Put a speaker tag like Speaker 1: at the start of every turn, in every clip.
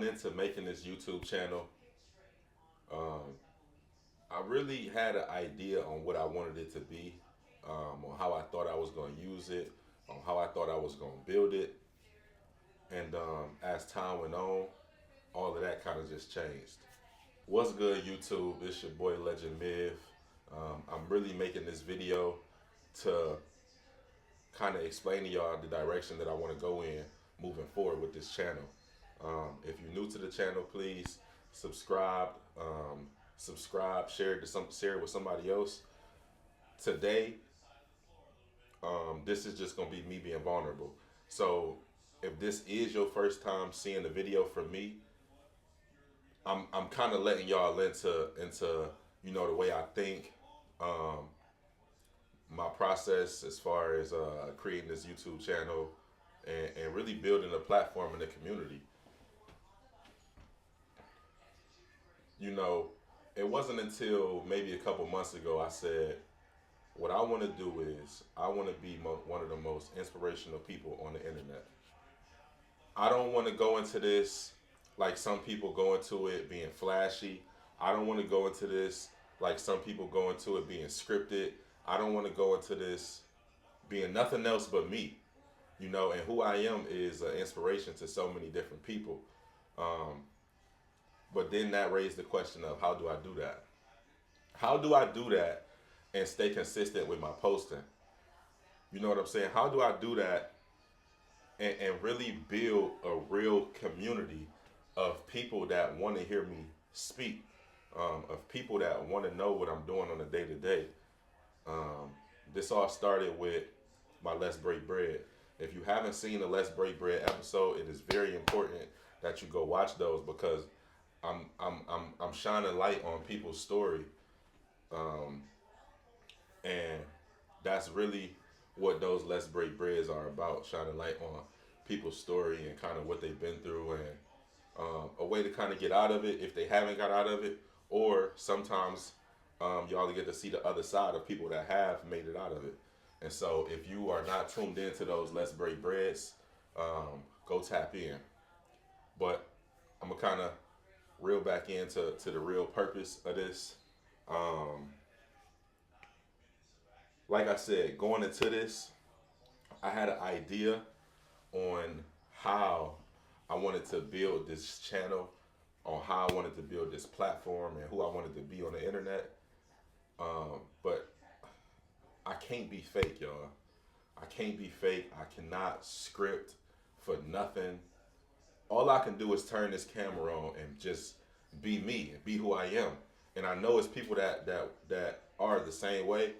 Speaker 1: going into making this YouTube channel, um, I really had an idea on what I wanted it to be, on how I thought I was going to use it, on how I thought I was going to build it. And as time went on, all of that kind of just changed. What's good, YouTube? It's your boy Legend Miv. I'm really making this video to kind of explain to y'all the direction that I want to go in moving forward with this channel. If you're new to the channel, please subscribe. Subscribe, share it with somebody else. Today, this is just gonna be me being vulnerable. So, if this is your first time seeing the video from me, I'm kind of letting y'all into the way I think, um, my process as far as creating this YouTube channel and really building a platform in the community. You know, it wasn't until maybe a couple months ago I said, what I want to do is I want to be one of the most inspirational people on the internet. I don't want to go into this like some people go into it being flashy. I don't want to go into this like some people go into it being scripted. I don't want to go into this being nothing else but me. And who I am is an inspiration to so many different people. Um, but then that raised the question of, how do I do that? How do I do that and stay consistent with my posting? You know what I'm saying? How do I do that and really build a real community of people that want to hear me speak, of people that want to know what I'm doing on a day to day? This all started with my Let's Break Bread. If you haven't seen the Let's Break Bread episode, it is very important that you go watch those, because I'm shining light on people's story, um, and that's really what those Let's Break Breads are about: shining light on people's story and kind of what they've been through, and a way to kind of get out of it if they haven't got out of it, or sometimes y'all get to see the other side of people that have made it out of it. And so, if you are not tuned into those Let's Break Breads, go tap in. But I'm gonna kind of reel back into the real purpose of this. Um, like I said, going into this, I had an idea on how I wanted to build this channel, on how I wanted to build this platform, and who I wanted to be on the internet. But I can't be fake, y'all. I can't be fake. I cannot script for nothing. All I can do is turn this camera on and just be me, be who I am. And I know it's people that are the same way.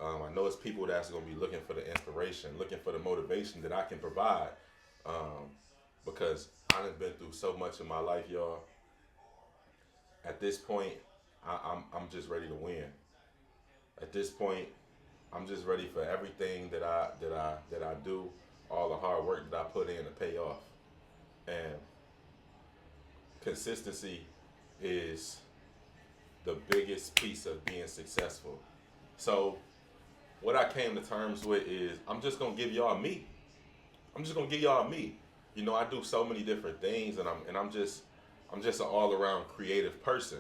Speaker 1: I know it's people that's gonna be looking for the inspiration, looking for the motivation that I can provide. Um, because I've been through so much in my life, y'all. At this point, I'm just ready to win. At this point, I'm just ready for everything that I do, all the hard work that I put in to pay off. And consistency is the biggest piece of being successful. So what I came to terms with is, I'm just gonna give y'all me. I'm just gonna give y'all me. I do so many different things, and I'm just an all around creative person.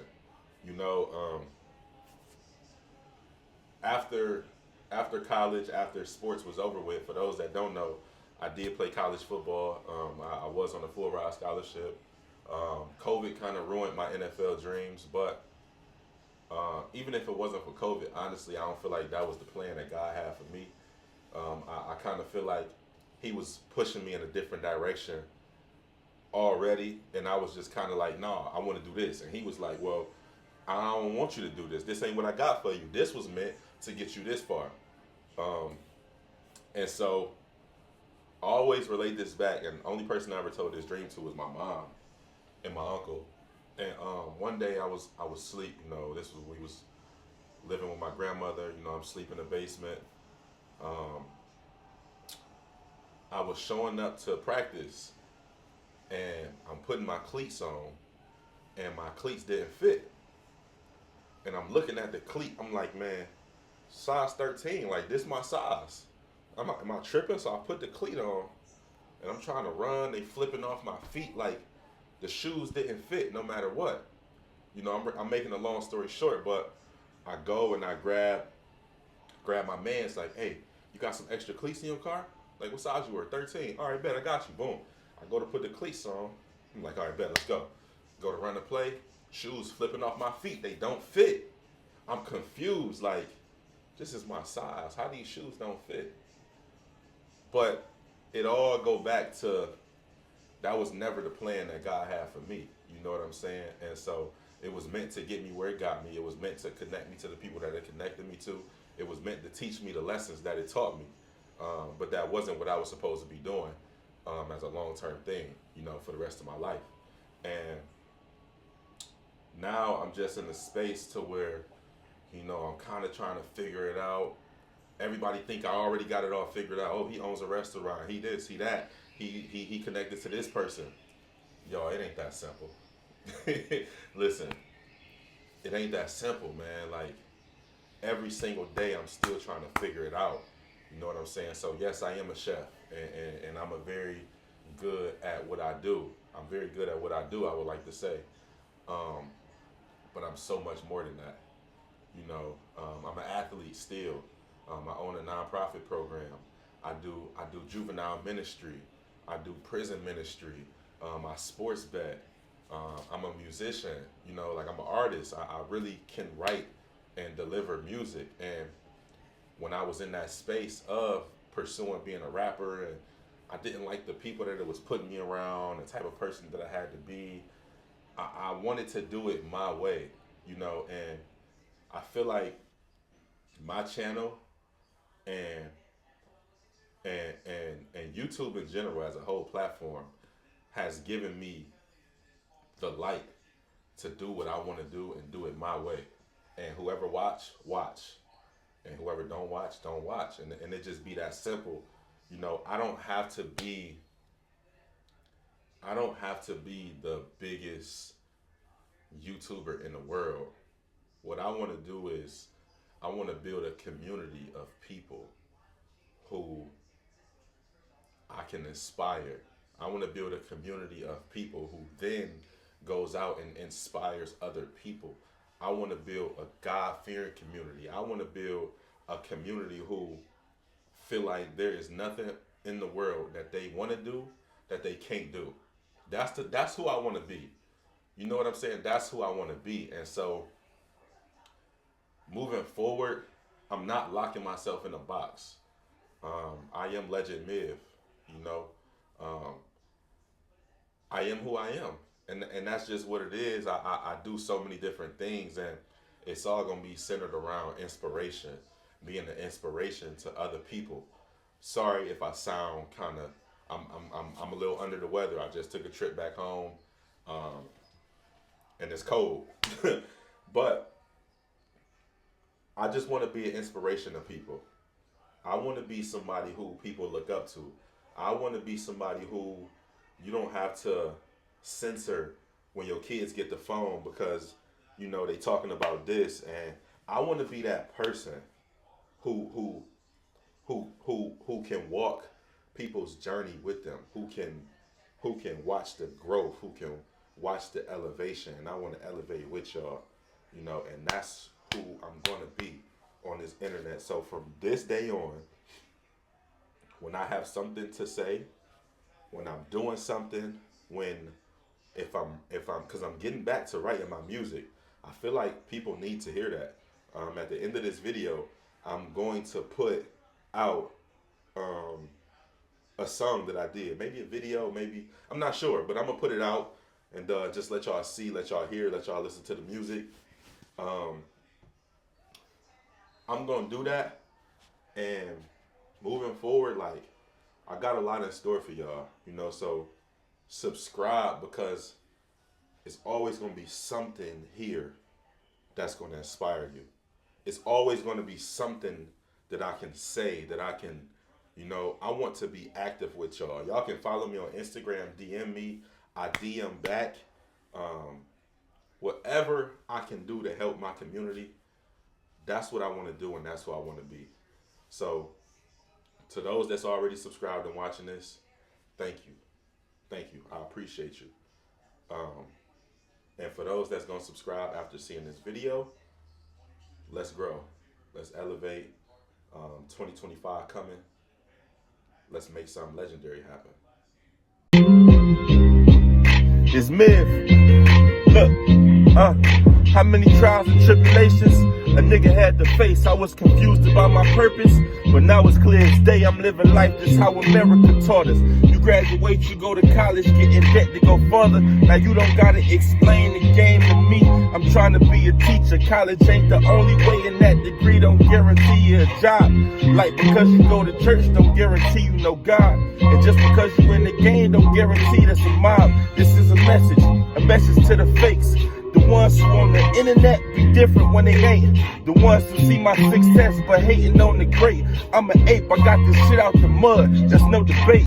Speaker 1: You know, after after college, after sports was over with, for those that don't know, I did play college football. I was on a full ride scholarship. COVID kind of ruined my NFL dreams, but even if it wasn't for COVID, honestly, I don't feel like that was the plan that God had for me. I kind of feel like He was pushing me in a different direction already, and I was just kind of like, "Nah, I want to do this," and He was like, "Well, I don't want you to do this. This ain't what I got for you. This was meant to get you this far." Um, and so I always relate this back, and the only person I ever told this dream to was my mom and my uncle. And one day I was asleep. This was we was living with my grandmother. I'm asleep in the basement. Um, I was showing up to practice, and I'm putting my cleats on, and my cleats didn't fit. And I'm looking at the cleat. I'm like, man, size 13. Like, this my size. Am I tripping? So I put the cleat on, and I'm trying to run. They flipping off my feet. Like, The shoes didn't fit no matter what. I'm making a long story short, but I go and I grab my man. It's like, hey, you got some extra cleats in your car? Like, what size you were? 13. All right, bet, I got you. Boom. I go to put the cleats on. I'm like, all right, bet, let's go. Go to run the play. Shoes flipping off my feet. They don't fit. I'm confused. Like, this is my size. How these shoes don't fit? But it all go back to that was never the plan that God had for me. You know what I'm saying? And so it was meant to get me where it got me. It was meant to connect me to the people that it connected me to. It was meant to teach me the lessons that it taught me. But that wasn't what I was supposed to be doing as a long term thing, for the rest of my life. And now I'm just in a space to where, I'm kind of trying to figure it out. Everybody think I already got it all figured out. Oh, he owns a restaurant. He this, he that. He connected to this person. Yo, it ain't that simple. Listen, it ain't that simple, man. Like every single day, I'm still trying to figure it out. You know what I'm saying? So yes, I am a chef, and I'm a very good at what I do. I'm very good at what I do. I would like to say, um, but I'm so much more than that. I'm an athlete still. I own a nonprofit program. I do juvenile ministry. I do prison ministry. I sports bet. I'm a musician. Like I'm an artist. I really can write and deliver music. And when I was in that space of pursuing being a rapper, and I didn't like the people that it was putting me around, the type of person that I had to be. I wanted to do it my way, and I feel like my channel and and YouTube in general as a whole platform has given me the light to do what I want to do and do it my way. And whoever watch, and whoever don't watch, don't watch. And it just be that simple. I don't have to be the biggest YouTuber in the world. What I want to do is I want to build a community of people who I can inspire. I want to build a community of people who then goes out and inspires other people. I want to build a God fearing community. I want to build a community who feel like there is nothing in the world that they want to do that they can't do. That's who I want to be. You know what I'm saying? That's who I want to be. And so moving forward, I'm not locking myself in a box. I am Legend Miv, you know. Um, I am who I am, and that's just what it is. I do so many different things, and it's all gonna be centered around inspiration, being an inspiration to other people. Sorry if I sound kind of, I'm a little under the weather. I just took a trip back home, um, and it's cold, but I just want to be an inspiration to people. I want to be somebody who people look up to. I want to be somebody who you don't have to censor when your kids get the phone because they talking about this, and I want to be that person who who can walk people's journey with them, who can watch the growth, who can watch the elevation, and I want to elevate with y'all, and that's who I'm gonna be on this internet. So from this day on, when I have something to say, when I'm doing something, when if I'm because I'm getting back to writing my music, I feel like people need to hear that. At the end of this video, I'm going to put out um, a song that I did, maybe a video, maybe I'm not sure, but I'm gonna put it out and just let y'all see, let y'all hear, let y'all listen to the music. Um, I'm gonna do that, and moving forward, like I got a lot in store for y'all, So subscribe because it's always gonna be something here that's gonna inspire you. It's always gonna be something that I can say that I can, I want to be active with y'all. Y'all can follow me on Instagram, DM me, I DM back. Um, Whatever I can do to help my community, that's what I want to do, and that's who I want to be. So to those that's already subscribed and watching this, thank you. Thank you. I appreciate you. And for those that's gonna subscribe after seeing this video, let's grow, let's elevate. 2025 coming. Let's make something legendary happen. It's myth. Look, how many trials and tribulations a nigga had to face? I was confused about my purpose, but now it's clear as day. I'm living life just how America taught us. You graduate, you go to college, get in debt to go further. Now you don't gotta explain the game to me. I'm trying to be a teacher. College ain't the only way, and that degree don't guarantee you a job. Like because you go to church don't guarantee you know God. And just because you in the game don't guarantee that's a mob. This is a message to the fakes. The ones who on the internet be different when they ain't. The ones who see my success but hating on the great. I'm an ape, I got this shit out the mud, just no debate.